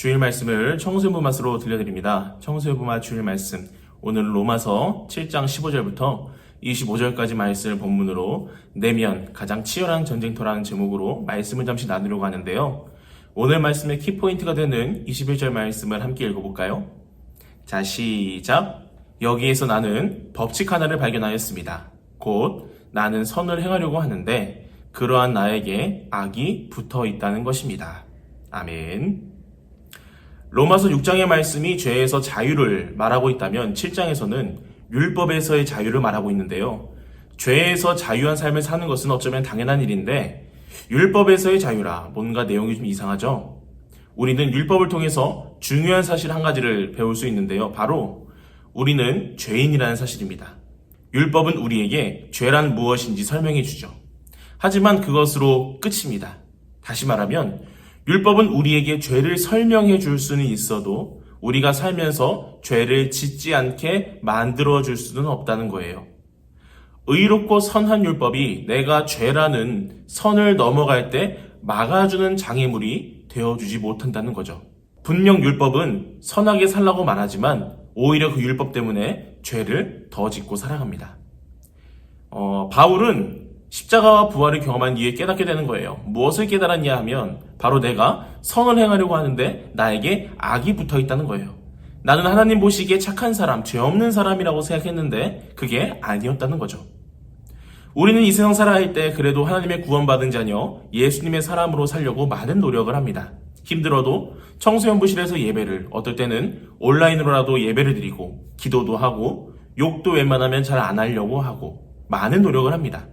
주일 말씀을 청소년부 맛으로 들려드립니다. 청소년부 맛 주일 말씀. 오늘 로마서 7장 15절부터 25절까지 말씀을 본문으로 내면 가장 치열한 전쟁터라는 제목으로 말씀을 잠시 나누려고 하는데요. 오늘 말씀의 키포인트가 되는 21절 말씀을 함께 읽어볼까요? 자, 시작. 여기에서 나는 법칙 하나를 발견하였습니다. 곧 나는 선을 행하려고 하는데 그러한 나에게 악이 붙어 있다는 것입니다. 아멘. 로마서 6장의 말씀이 죄에서 자유를 말하고 있다면 7장에서는 율법에서의 자유를 말하고 있는데요. 죄에서 자유한 삶을 사는 것은 어쩌면 당연한 일인데 율법에서의 자유라 뭔가 내용이 좀 이상하죠? 우리는 율법을 통해서 중요한 사실 한 가지를 배울 수 있는데요. 바로 우리는 죄인이라는 사실입니다. 율법은 우리에게 죄란 무엇인지 설명해 주죠. 하지만 그것으로 끝입니다. 다시 말하면 율법은 우리에게 죄를 설명해 줄 수는 있어도 우리가 살면서 죄를 짓지 않게 만들어 줄 수는 없다는 거예요. 의롭고 선한 율법이 내가 죄라는 선을 넘어갈 때 막아주는 장애물이 되어주지 못한다는 거죠. 분명 율법은 선하게 살라고 말하지만 오히려 그 율법 때문에 죄를 더 짓고 살아갑니다. 바울은 십자가와 부활을 경험한 이후에 깨닫게 되는 거예요. 무엇을 깨달았냐 하면 바로 내가 선을 행하려고 하는데 나에게 악이 붙어 있다는 거예요. 나는 하나님 보시기에 착한 사람, 죄 없는 사람이라고 생각했는데 그게 아니었다는 거죠. 우리는 이 세상 살아갈 때 그래도 하나님의 구원받은 자녀, 예수님의 사람으로 살려고 많은 노력을 합니다. 힘들어도 청소년부실에서 예배를, 어떨 때는 온라인으로라도 예배를 드리고 기도도 하고 욕도 웬만하면 잘 안 하려고 하고 많은 노력을 합니다.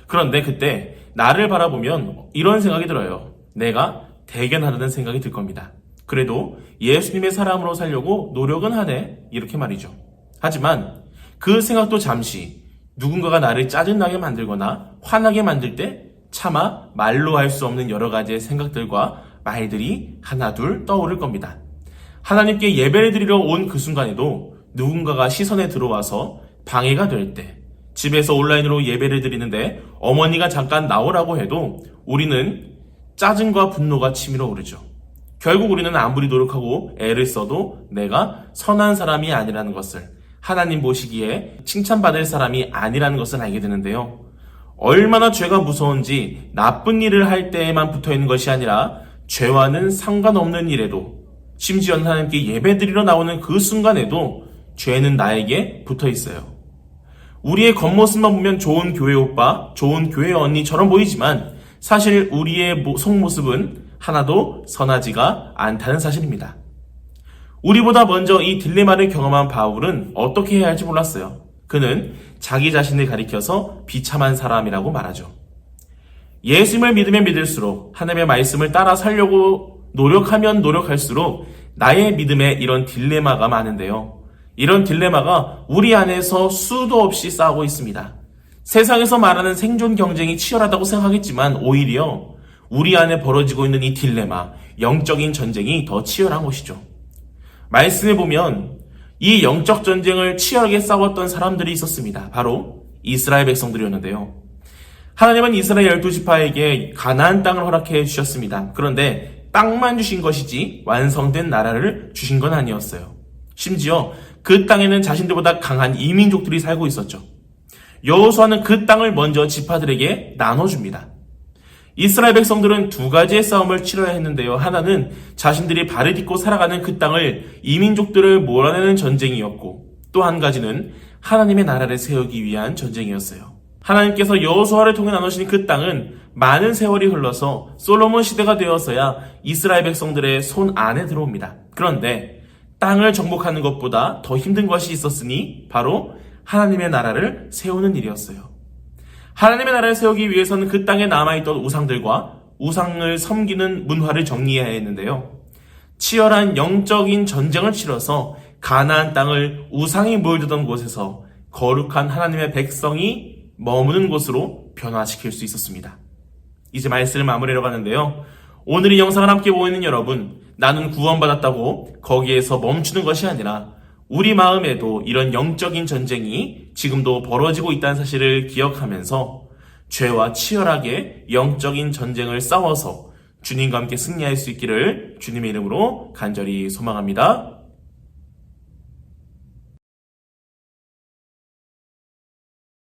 그런데 그때 나를 바라보면 이런 생각이 들어요. 내가 대견하다는 생각이 들 겁니다. 그래도 예수님의 사람으로 살려고 노력은 하네 이렇게 말이죠. 하지만 그 생각도 잠시 누군가가 나를 짜증나게 만들거나 화나게 만들 때 차마 말로 할 수 없는 여러 가지의 생각들과 말들이 하나둘 떠오를 겁니다. 하나님께 예배를 드리러 온 그 순간에도 누군가가 시선에 들어와서 방해가 될 때, 집에서 온라인으로 예배를 드리는데 어머니가 잠깐 나오라고 해도 우리는 짜증과 분노가 치밀어 오르죠. 결국 우리는 아무리 노력하고 애를 써도 내가 선한 사람이 아니라는 것을, 하나님 보시기에 칭찬받을 사람이 아니라는 것을 알게 되는데요. 얼마나 죄가 무서운지 나쁜 일을 할 때에만 붙어있는 것이 아니라 죄와는 상관없는 일에도, 심지어는 하나님께 예배드리러 나오는 그 순간에도 죄는 나에게 붙어있어요. 우리의 겉모습만 보면 좋은 교회 오빠, 좋은 교회 언니처럼 보이지만 사실 우리의 속모습은 하나도 선하지가 않다는 사실입니다. 우리보다 먼저 이 딜레마를 경험한 바울은 어떻게 해야 할지 몰랐어요. 그는 자기 자신을 가리켜서 비참한 사람이라고 말하죠. 예수님을 믿으면 믿을수록 하나님의 말씀을 따라 살려고 노력하면 노력할수록 나의 믿음에 이런 딜레마가 많은데요. 이런 딜레마가 우리 안에서 수도 없이 쌓이고 있습니다. 세상에서 말하는 생존 경쟁이 치열하다고 생각하겠지만 오히려 우리 안에 벌어지고 있는 이 딜레마, 영적인 전쟁이 더 치열한 것이죠. 말씀에 보면 이 영적 전쟁을 치열하게 싸웠던 사람들이 있었습니다. 바로 이스라엘 백성들이었는데요. 하나님은 이스라엘 12지파에게 가나안 땅을 허락해 주셨습니다. 그런데 땅만 주신 것이지 완성된 나라를 주신 건 아니었어요. 심지어 그 땅에는 자신들보다 강한 이민족들이 살고 있었죠. 여호수아는 그 땅을 먼저 지파들에게 나눠줍니다. 이스라엘 백성들은 두 가지의 싸움을 치러야 했는데요. 하나는 자신들이 발을 딛고 살아가는 그 땅을 이민족들을 몰아내는 전쟁이었고, 또 한 가지는 하나님의 나라를 세우기 위한 전쟁이었어요. 하나님께서 여호수아를 통해 나누신 그 땅은 많은 세월이 흘러서 솔로몬 시대가 되어서야 이스라엘 백성들의 손 안에 들어옵니다. 그런데 땅을 정복하는 것보다 더 힘든 것이 있었으니 바로 하나님의 나라를 세우는 일이었어요. 하나님의 나라를 세우기 위해서는 그 땅에 남아있던 우상들과 우상을 섬기는 문화를 정리해야 했는데요. 치열한 영적인 전쟁을 치러서 가나안 땅을 우상이 물들던 곳에서 거룩한 하나님의 백성이 머무는 곳으로 변화시킬 수 있었습니다. 이제 말씀을 마무리하러 가는데요. 오늘 이 영상을 함께 보이는 여러분, 나는 구원받았다고 거기에서 멈추는 것이 아니라 우리 마음에도 이런 영적인 전쟁이 지금도 벌어지고 있다는 사실을 기억하면서 죄와 치열하게 영적인 전쟁을 싸워서 주님과 함께 승리할 수 있기를 주님의 이름으로 간절히 소망합니다.